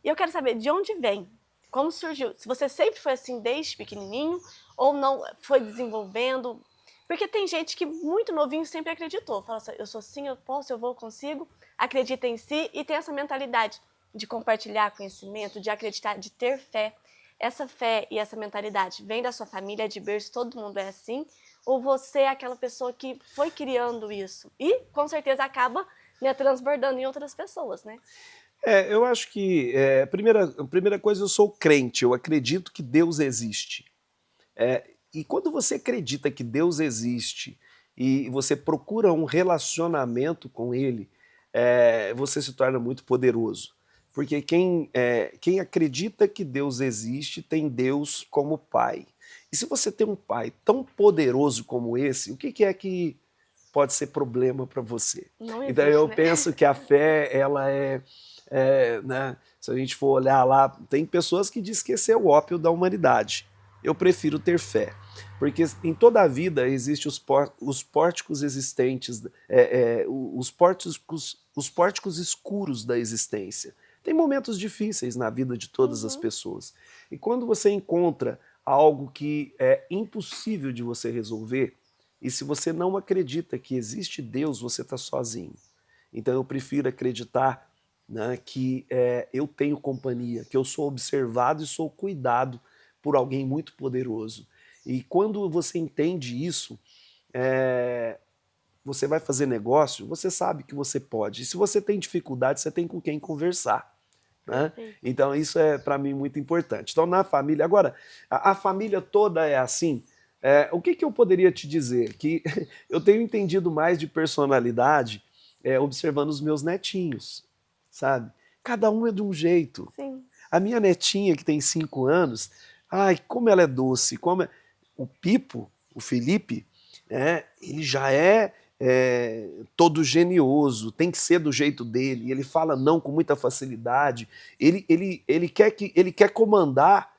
E eu quero saber de onde vem, como surgiu. Se você sempre foi assim desde pequenininho ou não foi desenvolvendo? Porque tem gente que muito novinho sempre acreditou. Fala assim, eu sou assim, eu posso, eu vou, eu consigo. Acredita em si e tem essa mentalidade de compartilhar conhecimento, de acreditar, de ter fé. Essa fé e essa mentalidade vem da sua família, de berço, todo mundo é assim? Ou você é aquela pessoa que foi criando isso? E, com certeza, acaba, né, transbordando em outras pessoas, né? Eu acho que, a primeira coisa, eu sou crente, eu acredito que Deus existe. E quando você acredita que Deus existe e você procura um relacionamento com Ele, você se torna muito poderoso. Porque quem acredita que Deus existe tem Deus como Pai. E se você tem um Pai tão poderoso como esse, o que é que pode ser problema para você? Não Então existe, eu né? penso que a fé, ela né, se a gente for olhar lá, tem pessoas que dizem que esse é o ópio da humanidade. Eu prefiro ter fé, porque em toda a vida existem os pórticos existentes, os pórticos escuros da existência. Tem momentos difíceis na vida de todas as pessoas. E quando você encontra algo que é impossível de você resolver, e se você não acredita que existe Deus, você está sozinho. Então eu prefiro acreditar, né, que eu tenho companhia, que eu sou observado e sou cuidado por alguém muito poderoso. E quando você entende isso, você vai fazer negócio, você sabe que você pode. E se você tem dificuldade, você tem com quem conversar. Né? Então isso é para mim muito importante. Então na família, agora, a família toda é assim. O que eu poderia te dizer? Que eu tenho entendido mais de personalidade observando os meus netinhos, sabe? Cada um é de um jeito. Sim. A minha netinha, que tem 5 anos, ai, como ela é doce. O Pipo, o Felipe, ele já todo genioso, tem que ser do jeito dele, ele fala não com muita facilidade, ele quer comandar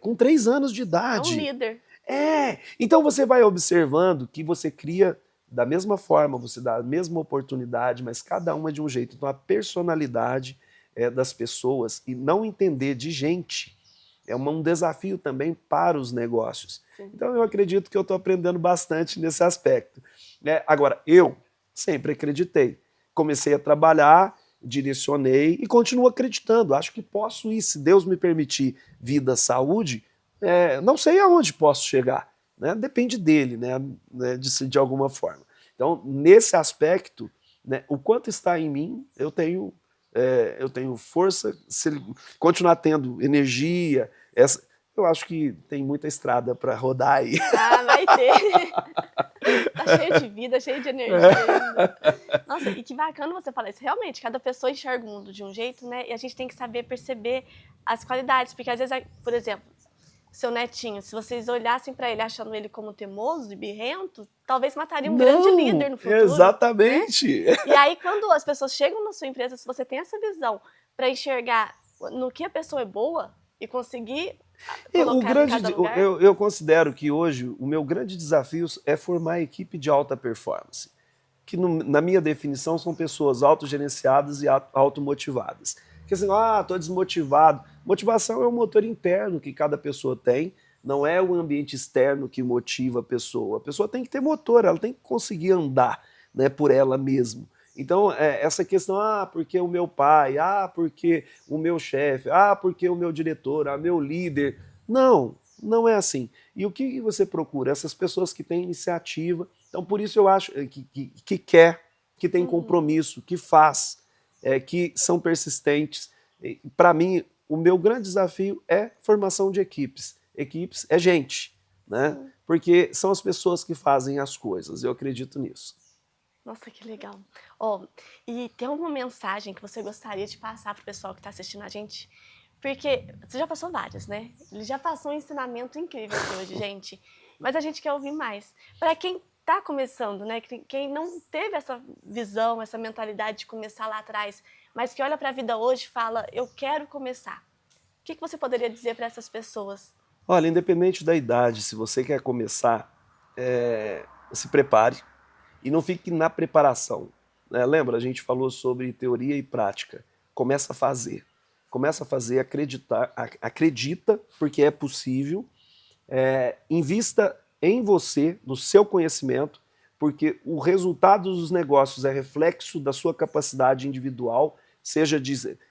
com 3 anos de É um idade. líder. Então você vai observando que você cria da mesma forma, você dá a mesma oportunidade, mas cada uma é de um jeito. Então a personalidade das pessoas e não entender de gente é um desafio também para os negócios. Sim. Então eu acredito que eu estou aprendendo bastante nesse aspecto. Agora, eu sempre acreditei. Comecei a trabalhar, direcionei e continuo acreditando. Acho que posso ir, se Deus me permitir vida, saúde, não sei aonde posso chegar. Né? Depende dele, né? De alguma forma. Então, nesse aspecto, né, o quanto está em mim, eu tenho força, se ele continuar tendo energia, eu acho que tem muita estrada para rodar aí. Ah, vai ter. Tá cheio de vida, cheio de energia ainda. Nossa, e que bacana você falar isso. Realmente, cada pessoa enxerga o mundo de um jeito, né? E a gente tem que saber perceber as qualidades. Porque às vezes, por exemplo, seu netinho, se vocês olhassem para ele achando ele como teimoso e birrento, talvez mataria um grande líder no futuro. Exatamente. Né? E aí, quando as pessoas chegam na sua empresa, se você tem essa visão para enxergar no que a pessoa é boa e conseguir colocar em cada lugar... Eu considero que hoje o meu grande desafio é formar a equipe de alta performance, que na minha definição são pessoas autogerenciadas e automotivadas. Porque assim, estou desmotivado. Motivação é um motor interno que cada pessoa tem, não é o ambiente externo que motiva a pessoa. A pessoa tem que ter motor, ela tem que conseguir andar, né, por ela mesma. Então, essa questão, porque o meu pai, porque o meu chefe, porque o meu diretor, meu líder. Não, não é assim. E o que você procura? Essas pessoas que têm iniciativa. Então, por isso eu acho que quer, que tem compromisso, que faz, que são persistentes. Para mim, o meu grande desafio é formação de equipes. Equipes é gente, né? Porque são as pessoas que fazem as coisas. Eu acredito nisso. Nossa, que legal. E tem alguma mensagem que você gostaria de passar para o pessoal que está assistindo a gente? Porque você já passou várias, né? Ele já passou um ensinamento incrível aqui hoje, gente. Mas a gente quer ouvir mais. Para quem está começando, né? Quem não teve essa visão, essa mentalidade de começar lá atrás, mas que olha para a vida hoje e fala, eu quero começar. O que você poderia dizer para essas pessoas? Olha, independente da idade, se você quer começar, se prepare. E não fique na preparação. Lembra, a gente falou sobre teoria e prática. Começa a fazer, acreditar, acredita, porque é possível, invista em você, no seu conhecimento, porque o resultado dos negócios é reflexo da sua capacidade individual,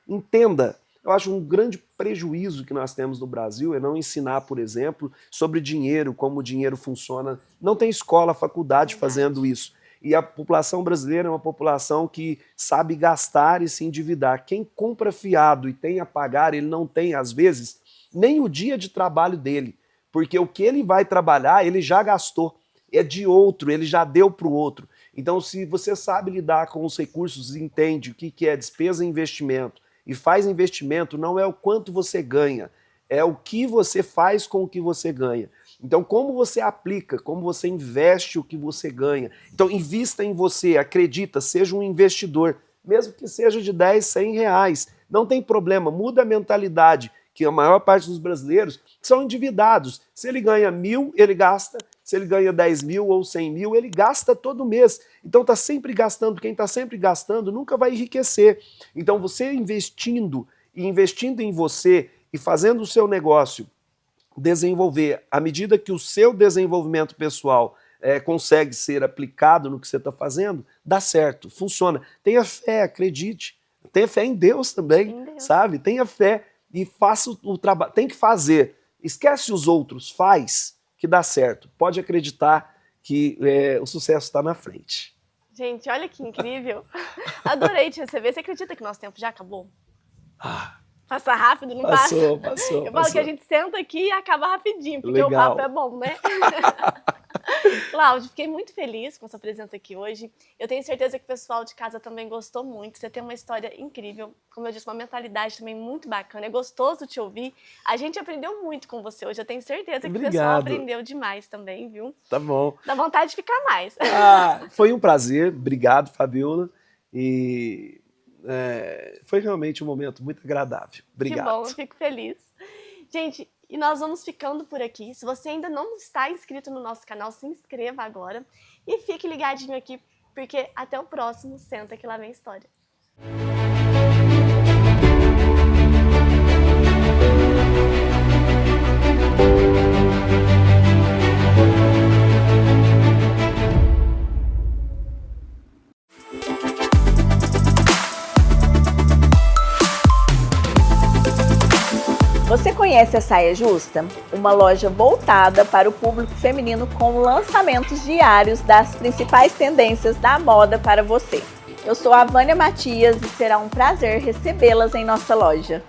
entenda. Eu acho um grande prejuízo que nós temos no Brasil é não ensinar, por exemplo, sobre dinheiro, como o dinheiro funciona. Não tem escola, faculdade fazendo isso. E a população brasileira é uma população que sabe gastar e se endividar. Quem compra fiado e tem a pagar, ele não tem, às vezes, nem o dia de trabalho dele. Porque o que ele vai trabalhar, ele já gastou. É de outro, ele já deu para o outro. Então, se você sabe lidar com os recursos, entende o que é despesa e investimento, e faz investimento, não é o quanto você ganha, é o que você faz com o que você ganha. Então, como você aplica, como você investe o que você ganha. Então, invista em você, acredita, seja um investidor, mesmo que seja de 10, 100 reais. Não tem problema, muda a mentalidade, que a maior parte dos brasileiros são endividados. Se ele ganha 1.000, ele gasta. Se ele ganha 10 mil ou 100 mil, ele gasta todo mês. Então está sempre gastando. Quem está sempre gastando nunca vai enriquecer. Então você investindo em você e fazendo o seu negócio desenvolver, à medida que o seu desenvolvimento pessoal consegue ser aplicado no que você está fazendo, dá certo, funciona. Tenha fé, acredite. Tenha fé em Deus também, sabe? Tenha fé e faça o trabalho. Tem que fazer. Esquece os outros, faz, que dá certo. Pode acreditar que o sucesso está na frente. Gente, olha que incrível. Adorei te receber. Você acredita que nosso tempo já acabou? Passa rápido, não passa? Passou. Eu falo que a gente senta aqui e acaba rapidinho, porque Legal. o papo é bom, né? Cláudio, fiquei muito feliz com a sua presença aqui hoje. Eu tenho certeza que o pessoal de casa também gostou muito. Você tem uma história incrível, como eu disse, uma mentalidade também muito bacana. É gostoso te ouvir. A gente aprendeu muito com você hoje. Eu tenho certeza que o pessoal aprendeu demais também, viu? Tá bom. Dá vontade de ficar mais. Foi um prazer. Obrigado, Fabiola. E foi realmente um momento muito agradável. Obrigado. Que bom, eu fico feliz. Gente, e nós vamos ficando por aqui. Se você ainda não está inscrito no nosso canal, se inscreva agora. E fique ligadinho aqui, porque até o próximo Senta Que Lá Vem História. Você conhece a Saia Justa? Uma loja voltada para o público feminino com lançamentos diários das principais tendências da moda para você. Eu sou a Vânia Matias e será um prazer recebê-las em nossa loja.